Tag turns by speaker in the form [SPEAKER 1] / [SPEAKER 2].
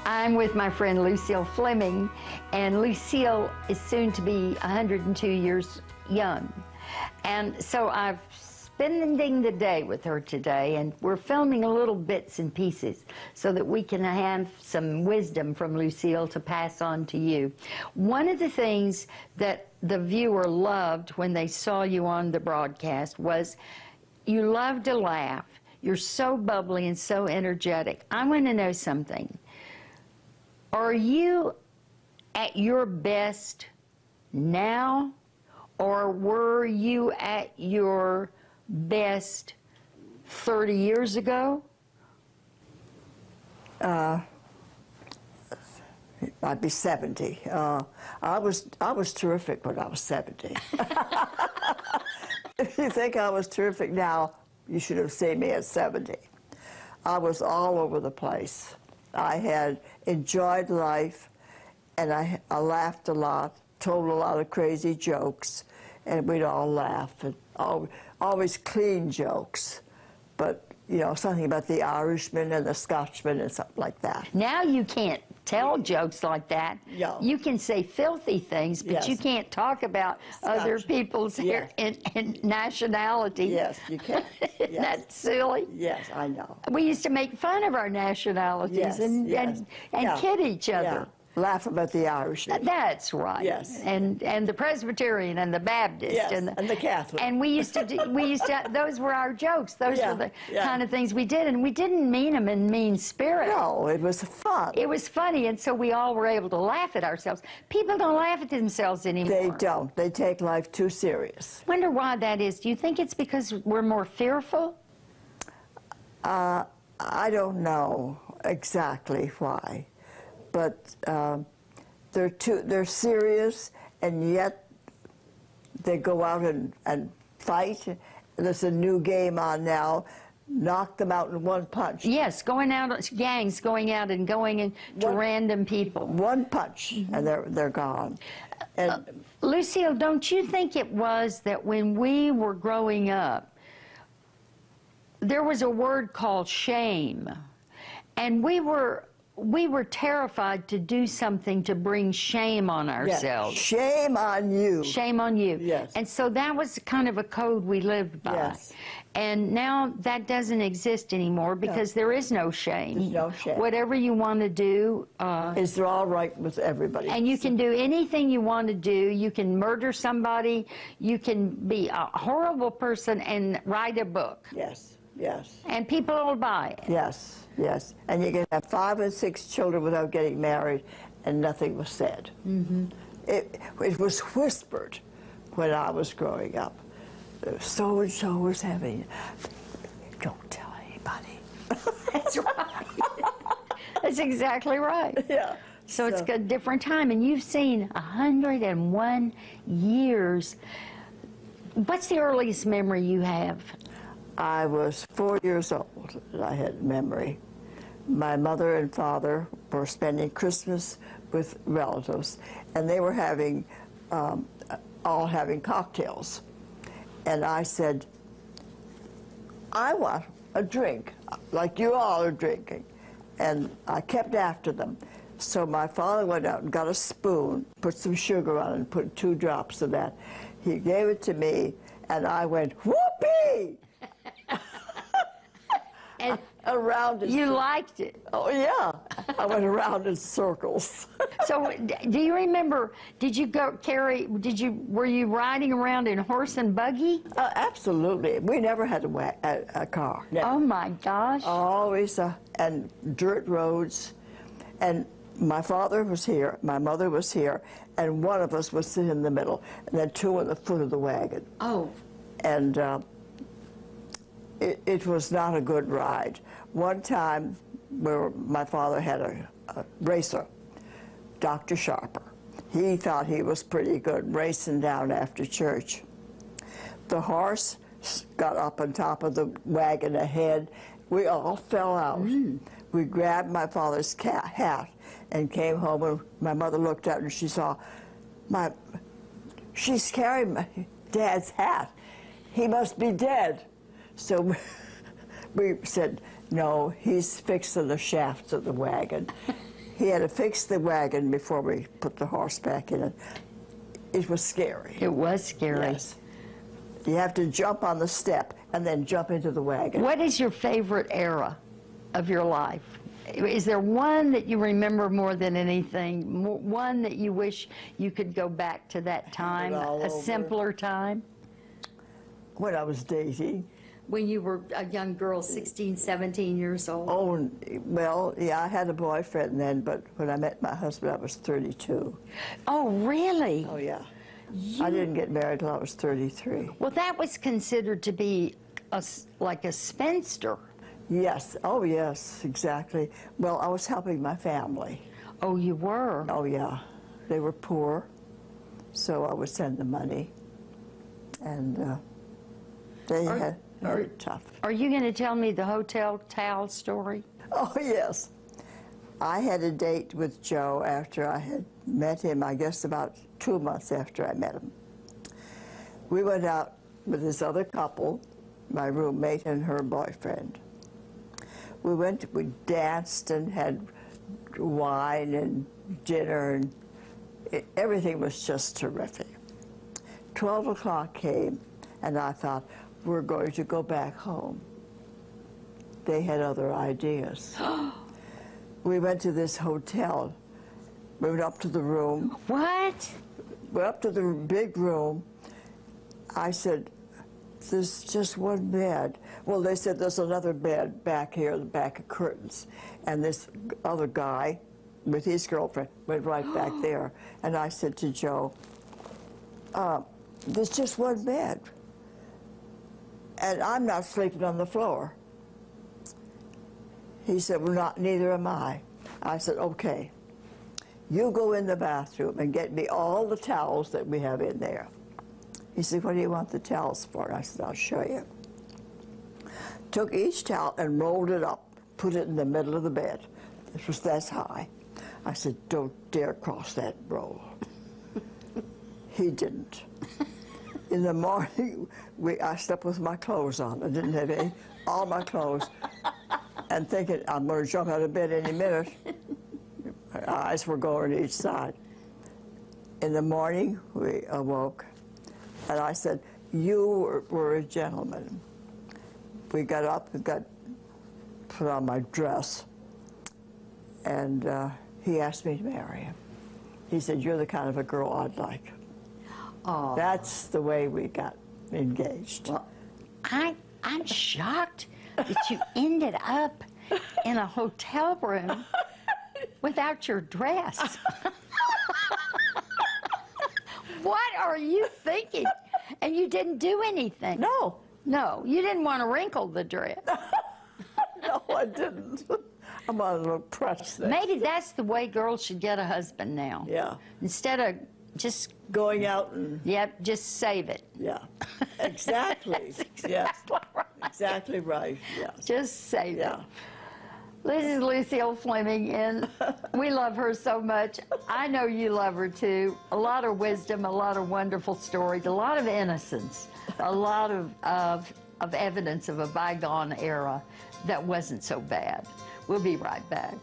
[SPEAKER 1] I'm with my friend Lucille Flemming, and Lucille is soon to be 102 years young. And so I'm spending the day with her today, and we're filming a little bits and pieces so that we can have some wisdom from Lucille to pass on to you. One of the things that the viewer loved when they saw you on the broadcast was you love to laugh. You're so bubbly and so energetic. I want to know something. Are you at your best now, or were you at your best 30 years ago?
[SPEAKER 2] I'd be 70. I was terrific when I was 70. If you think I was terrific now, you should have seen me at 70. I was all over the place. I had enjoyed life, and I laughed a lot, told a lot of crazy jokes, and we'd all laugh, and always clean jokes. But, you know, something about the Irishman and the Scotchman and something like that.
[SPEAKER 1] Now you can't tell jokes like that.
[SPEAKER 2] No.
[SPEAKER 1] You can say filthy things, but
[SPEAKER 2] Yes.
[SPEAKER 1] you can't talk about other people's
[SPEAKER 2] Yes.
[SPEAKER 1] and nationality.
[SPEAKER 2] Yes, you can. Yes.
[SPEAKER 1] That's silly.
[SPEAKER 2] Yes, I know.
[SPEAKER 1] We used to make fun of our nationalities
[SPEAKER 2] Yes,
[SPEAKER 1] and
[SPEAKER 2] yes. Yeah.
[SPEAKER 1] kid each other.
[SPEAKER 2] Yeah. Laugh about the Irishman.
[SPEAKER 1] That's right.
[SPEAKER 2] Yes.
[SPEAKER 1] And the Presbyterian and the Baptist
[SPEAKER 2] Yes,
[SPEAKER 1] and
[SPEAKER 2] the Catholic.
[SPEAKER 1] And we used to those were our jokes. Those
[SPEAKER 2] Yeah,
[SPEAKER 1] were the
[SPEAKER 2] yeah.
[SPEAKER 1] kind of things we did, and we didn't mean them in mean spirit.
[SPEAKER 2] No, it was fun.
[SPEAKER 1] It was funny, and so we all were able to laugh at ourselves. People don't laugh at themselves anymore.
[SPEAKER 2] They don't. They take life too serious.
[SPEAKER 1] Wonder why that is. Do you think it's because we're more fearful?
[SPEAKER 2] I don't know exactly why, but they're serious, and yet they go out and fight. There's a new game on now. Knock them out in one punch.
[SPEAKER 1] Yes, gangs going out and going to random people.
[SPEAKER 2] One punch, and they're gone. And
[SPEAKER 1] Lucille, don't you think it was that when we were growing up, there was a word called shame, and we were terrified to do something to bring shame on ourselves.
[SPEAKER 2] Yes. Shame on you.
[SPEAKER 1] Shame on you.
[SPEAKER 2] Yes.
[SPEAKER 1] And so that was kind of a code we lived by.
[SPEAKER 2] Yes.
[SPEAKER 1] And now that doesn't exist anymore because there is no shame.
[SPEAKER 2] There's no shame.
[SPEAKER 1] Whatever you want to do.
[SPEAKER 2] It's all right with everybody.
[SPEAKER 1] And you can do anything you want to do. You can murder somebody. You can be a horrible person and write a book.
[SPEAKER 2] Yes. Yes.
[SPEAKER 1] And people will buy it.
[SPEAKER 2] Yes. Yes. And you can have 5 and 6 children without getting married, and nothing was said. Mm-hmm. It was whispered when I was growing up. So-and-so was having... Don't tell anybody.
[SPEAKER 1] That's right. That's exactly right.
[SPEAKER 2] Yeah.
[SPEAKER 1] So it's a different time, and you've seen 101 years. What's the earliest memory you have?
[SPEAKER 2] I was 4 years old, and I had memory. My mother and father were spending Christmas with relatives, and they were having, all having cocktails. And I said, I want a drink, like you all are drinking. And I kept after them. So my father went out and got a spoon, put some sugar on it, and put 2 drops of that. He gave it to me, and I went, whoopee!
[SPEAKER 1] And
[SPEAKER 2] around in
[SPEAKER 1] you liked it.
[SPEAKER 2] Oh, yeah. I went around in circles.
[SPEAKER 1] So do you remember, were you riding around in horse and buggy?
[SPEAKER 2] Absolutely. We never had a car. Never.
[SPEAKER 1] Oh, my gosh.
[SPEAKER 2] Always, and dirt roads. And my father was here, my mother was here, and one of us was sitting in the middle, and then 2 on the foot of the wagon.
[SPEAKER 1] Oh.
[SPEAKER 2] And it was not a good ride. One time, my father had a racer, Dr. Sharper. He thought he was pretty good racing down after church. The horse got up on top of the wagon ahead. We all fell out. Mm. We grabbed my father's hat and came home, and my mother looked out and she saw, she's carrying my dad's hat. He must be dead. So we said, no, he's fixing the shafts of the wagon. He had to fix the wagon before we put the horse back in it. It was scary.
[SPEAKER 1] It was scary.
[SPEAKER 2] Yes. You have to jump on the step and then jump into the wagon.
[SPEAKER 1] What is your favorite era of your life? Is there one that you remember more than anything? One that you wish you could go back to that time, a simpler time?
[SPEAKER 2] When I was dating.
[SPEAKER 1] When you were a young girl, 16, 17 years old?
[SPEAKER 2] Oh, well, yeah, I had a boyfriend then, but when I met my husband, I was 32.
[SPEAKER 1] Oh, really?
[SPEAKER 2] Oh, yeah. I didn't get married till I was 33.
[SPEAKER 1] Well, that was considered to be like a spinster.
[SPEAKER 2] Yes. Oh, yes, exactly. Well, I was helping my family.
[SPEAKER 1] Oh, you were?
[SPEAKER 2] Oh, yeah. They were poor, so I would send them money. And they had very tough.
[SPEAKER 1] Are you going to tell me the hotel towel story?
[SPEAKER 2] Oh, yes. I had a date with Joe after I had met him, I guess about 2 months after I met him. We went out with this other couple, my roommate and her boyfriend. We danced and had wine and dinner, and everything was just terrific. 12 o'clock came, and I thought, we're going to go back home. They had other ideas. We went to this hotel. We went up to the room.
[SPEAKER 1] What?
[SPEAKER 2] Went up to the big room. I said, there's just one bed. Well, they said, there's another bed back here, the back of curtains. And this other guy with his girlfriend went right back there. And I said to Joe, there's just one bed. And I'm not sleeping on the floor. He said, well, neither am I. I said, okay, you go in the bathroom and get me all the towels that we have in there. He said, what do you want the towels for? I said, I'll show you. Took each towel and rolled it up, put it in the middle of the bed. It was that high. I said, don't dare cross that roll. He didn't. In the morning, I slept with my clothes on. I didn't have all my clothes. And thinking, I'm going to jump out of bed any minute. My eyes were going each side. In the morning, we awoke, and I said, you were a gentleman. We got up and put on my dress, and he asked me to marry him. He said, you're the kind of a girl I'd like.
[SPEAKER 1] Oh.
[SPEAKER 2] That's the way we got engaged.
[SPEAKER 1] Well, I'm shocked that you ended up in a hotel room without your dress. What are you thinking? And you didn't do anything.
[SPEAKER 2] No.
[SPEAKER 1] No, you didn't want to wrinkle the dress.
[SPEAKER 2] No, I didn't. I'm on a little press there.
[SPEAKER 1] Maybe that's the way girls should get a husband now.
[SPEAKER 2] Yeah.
[SPEAKER 1] Instead of just
[SPEAKER 2] going out and...
[SPEAKER 1] Yep, just save it.
[SPEAKER 2] Yeah, exactly.
[SPEAKER 1] Exactly
[SPEAKER 2] yes.
[SPEAKER 1] right.
[SPEAKER 2] Exactly right, yes.
[SPEAKER 1] Just save
[SPEAKER 2] Yeah.
[SPEAKER 1] it. This is Lucille Flemming, and we love her so much. I know you love her too. A lot of wisdom, a lot of wonderful stories, a lot of innocence, a lot of evidence of a bygone era that wasn't so bad. We'll be right back.